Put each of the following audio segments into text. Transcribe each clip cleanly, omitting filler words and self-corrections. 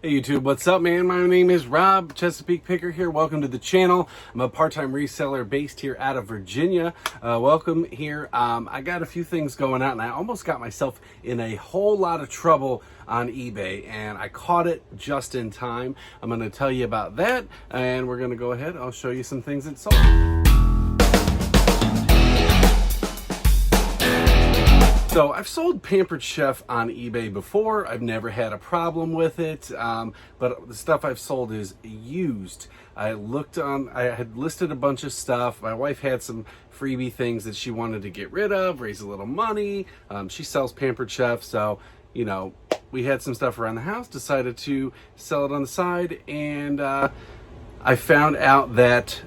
Hey YouTube, what's up man? My name is Rob, Chesapeake Picker here. Welcome to the channel. I'm a part-time reseller based here out of Virginia. Welcome here. I got a few things going on and I almost got myself in a whole lot of trouble on eBay and I caught it just in time. I'm going to tell you about that and we're going to go ahead. I'll show you some things that sold. So I've sold Pampered Chef on eBay before. I've never had a problem with it, but the stuff I've sold is used. I had listed a bunch of stuff. My wife had some freebie things that she wanted to get rid of, raise a little money. She sells Pampered Chef, so, you know, we had some stuff around the house, decided to sell it on the side, and I found out that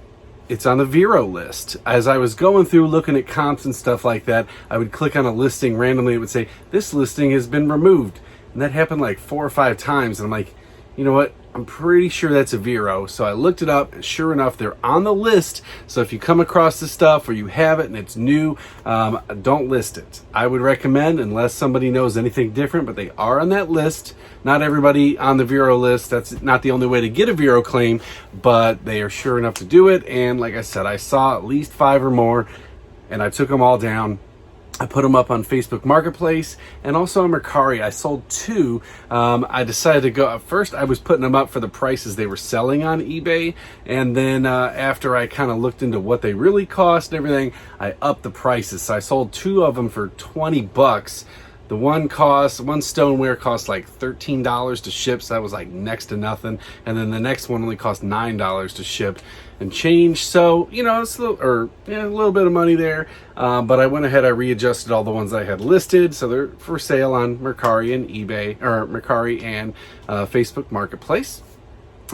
it's on the Vero list. As I was going through looking at comps and stuff like that, I would click on a listing randomly. It would say, this listing has been removed. And that happened like 4 or 5 times. And I'm like, you know what? I'm pretty sure that's a Vero. So I looked it up and sure enough, they're on the list. So if you come across this stuff or you have it and it's new, don't list it. I would recommend, unless somebody knows anything different, but they are on that list. Not everybody on the Vero list. That's not the only way to get a Vero claim, but they are sure enough to do it. And like I said, I saw at least 5 or more and I took them all down. I put them up on Facebook Marketplace and also on Mercari. I sold 2. I decided to go, at first I was putting them up for the prices they were selling on eBay. And then after I kind of looked into what they really cost and everything, I upped the prices. So I sold 2 of them for 20 bucks. The one stoneware cost like $13 to ship, so that was like next to nothing. And then the next one only cost $9 to ship and change. So, you know, it's a little bit of money there. But I went ahead, I readjusted all the ones I had listed. So they're for sale on Mercari and eBay, or Mercari and Facebook Marketplace.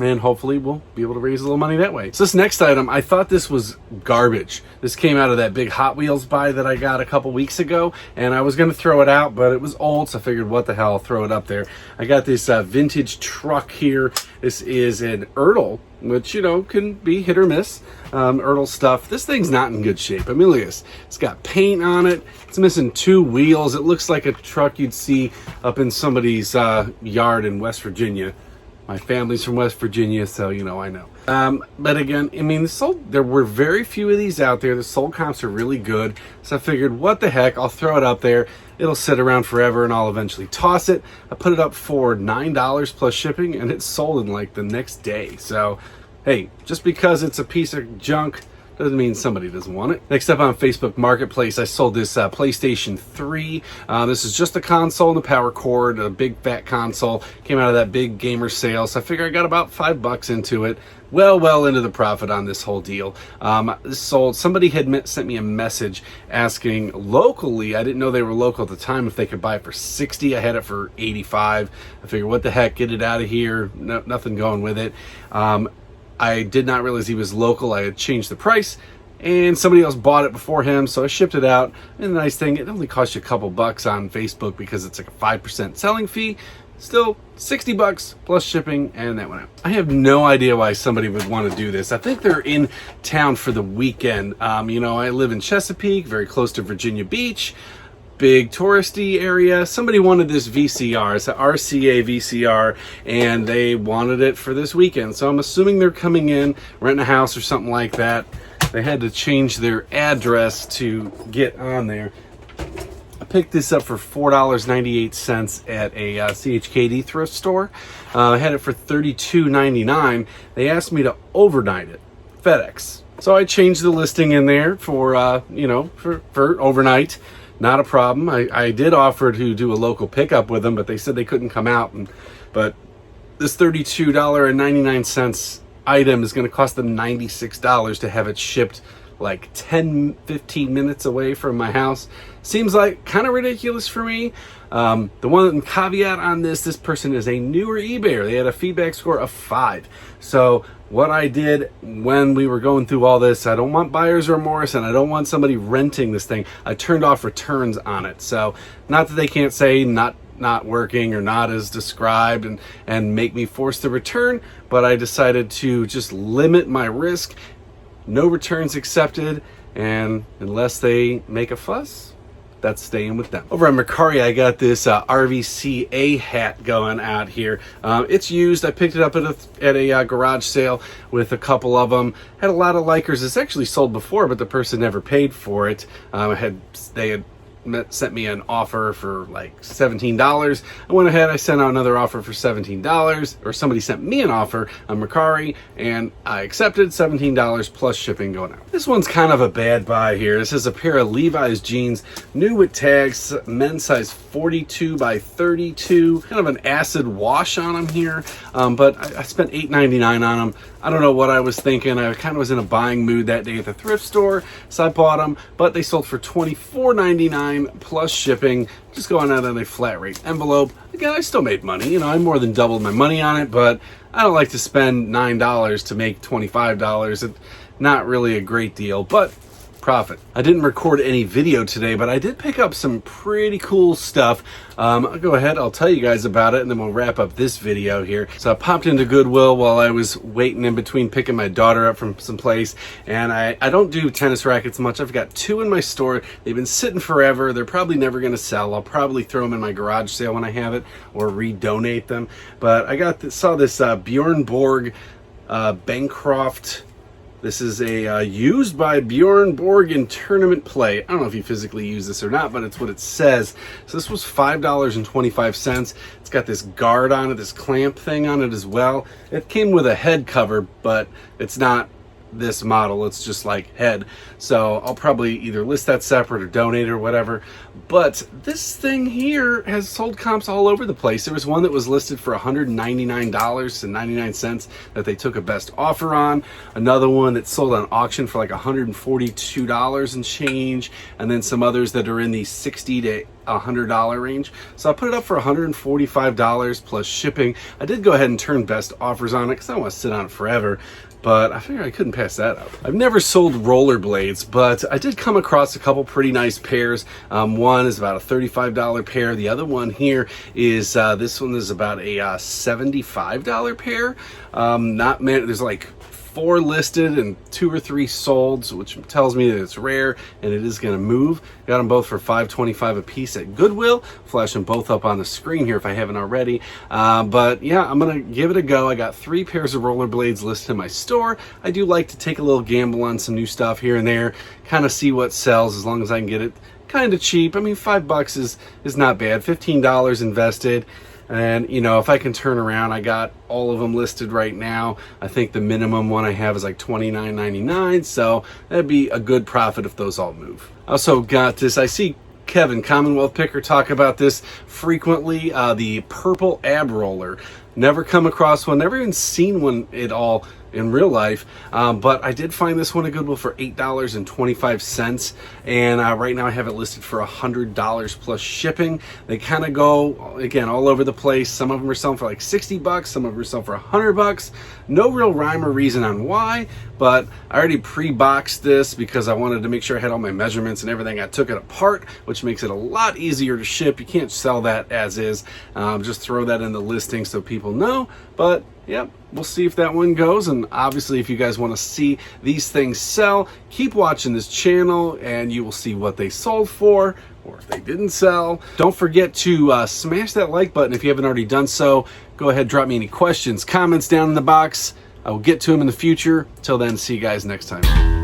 And hopefully we'll be able to raise a little money that way. So this next item, I thought this was garbage. This came out of that big Hot Wheels buy that I got a couple weeks ago, and I was gonna throw it out, but it was old, so I figured, what the hell, I'll throw it up there. I got this vintage truck here. This is an Ertl, which, you know, can be hit or miss. Ertl stuff. This thing's not in good shape. I mean, look at this. It's got paint on it. It's missing 2 wheels. It looks like a truck you'd see up in somebody's yard in West Virginia. My family's from West Virginia, so, you know, I know. But again, I mean, there were very few of these out there. The sold comps are really good. So I figured, what the heck, I'll throw it up there. It'll sit around forever and I'll eventually toss it. I put it up for $9 plus shipping and it sold in like the next day. So, hey, just because it's a piece of junk doesn't mean somebody doesn't want it. Next up on Facebook Marketplace, I sold this PlayStation 3. This is just a console and a power cord, a big fat console. Came out of that big gamer sale, so I figure I got about $5 into it. Well into the profit on this whole deal. This sold. Somebody had sent me a message asking locally, I didn't know they were local at the time, if they could buy it for 60. I had it for 85. I figured, what the heck, get it out of here. No, nothing going with it. I did not realize he was local. I had changed the price and somebody else bought it before him, so I shipped it out. And the nice thing, it only cost you a couple bucks on Facebook because it's like a 5% selling fee. Still $60 plus shipping, and that went out. I have no idea why somebody would want to do this. I think they're in town for the weekend. You know, I live in Chesapeake, very close to Virginia Beach. Big touristy area. Somebody wanted this VCR. It's an RCA VCR and they wanted it for this weekend. So I'm assuming they're coming in, renting a house or something like that. They had to change their address to get on there. I picked this up for $4.98 at a CHKD thrift store. I had it for $32.99. They asked me to overnight it, FedEx. So I changed the listing in there for, you know, for overnight. Not a problem. I did offer to do a local pickup with them, but they said they couldn't come out. But this $32.99 item is going to cost them $96 to have it shipped like 10-15 minutes away from my house. Seems like kind of ridiculous for me. The one caveat on this person is a newer eBayer. They had a feedback score of 5. So what I did when we were going through all this, I don't want buyer's remorse and I don't want somebody renting this thing. I turned off returns on it. So not that they can't say not working or not as described and make me force the return, but I decided to just limit my risk. No returns accepted, and unless they make a fuss, that's staying with them. Over at Mercari, I got this RVCA hat going out here. It's used. I picked it up at a garage sale with a couple of them. Had a lot of likers. It's actually sold before, but the person never paid for it. They had sent me an offer for like $17. I went ahead, I sent out another offer for $17, or somebody sent me an offer on Mercari, and I accepted $17 plus shipping going out. This one's kind of a bad buy here. This is a pair of Levi's jeans, new with tags, men's size 42 by 32, kind of an acid wash on them here, but I spent $8.99 on them. I don't know what I was thinking. I kind of was in a buying mood that day at the thrift store, so I bought them, but they sold for $24.99 plus shipping, just going out on a flat rate envelope. Again, I still made money. You know, I more than doubled my money on it, but I don't like to spend $9 to make $25. It's not really a great deal, but profit. I didn't record any video today, but I did pick up some pretty cool stuff. I'll go ahead, I'll tell you guys about it, and then we'll wrap up this video here. So I popped into Goodwill while I was waiting in between picking my daughter up from some place, and I don't do tennis rackets much. I've got two in my store. They've been sitting forever. They're probably never going to sell. I'll probably throw them in my garage sale when I have it, or redonate them. But I saw this Bjorn Borg Bancroft. This is a used by Bjorn Borg in tournament play. I don't know if he physically used this or not, but it's what it says. So this was $5.25. It's got this guard on it, this clamp thing on it as well. It came with a head cover, but it's not this model. It's just like head. So I'll probably either list that separate or donate or whatever. But this thing here has sold comps all over the place. There was one that was listed for $199.99 that they took a best offer on. Another one that sold on auction for like $142 and change. And then some others that are in the $60 to $100 range. So I put it up for $145 plus shipping. I did go ahead and turn best offers on it because I don't want to sit on it forever, but I figured I couldn't pass that up. I've never sold rollerblades, but I did come across a couple pretty nice pairs. One is about a $35 pair. The other one here is, this one is about a $75 pair. Not many, there's like 4 listed and 2 or 3 sold, which tells me that it's rare and it is going to move. Got them both for $5.25 a piece at Goodwill. Flash them both up on the screen here if I haven't already. But yeah, I'm going to give it a go. I got 3 pairs of rollerblades listed in my store. I do like to take a little gamble on some new stuff here and there, kind of see what sells as long as I can get it kind of cheap. I mean, $5 is not bad. $15 invested. And, you know, if I can turn around, I got all of them listed right now. I think the minimum one I have is like $29.99. So that'd be a good profit if those all move. I also got this. I see Kevin, Commonwealth Picker, talk about this frequently. The purple ab roller. Never come across one. Never even seen one at all in real life, but I did find this one at Goodwill for $8.25, and right now I have it listed for $100 plus shipping. They kind of go, again, all over the place. Some of them are selling for like $60, some of them are selling for $100. No real rhyme or reason on why, but I already pre-boxed this because I wanted to make sure I had all my measurements and everything. I took it apart, which makes it a lot easier to ship. You can't sell that as is. Just throw that in the listing so people know, but yep, we'll see if that one goes. And obviously, if you guys want to see these things sell, keep watching this channel and you will see what they sold for, or if they didn't sell. Don't forget to smash that like button if you haven't already done so. Go ahead, drop me any questions, comments down in the box. I will get to them in the future. Till then, see you guys next time.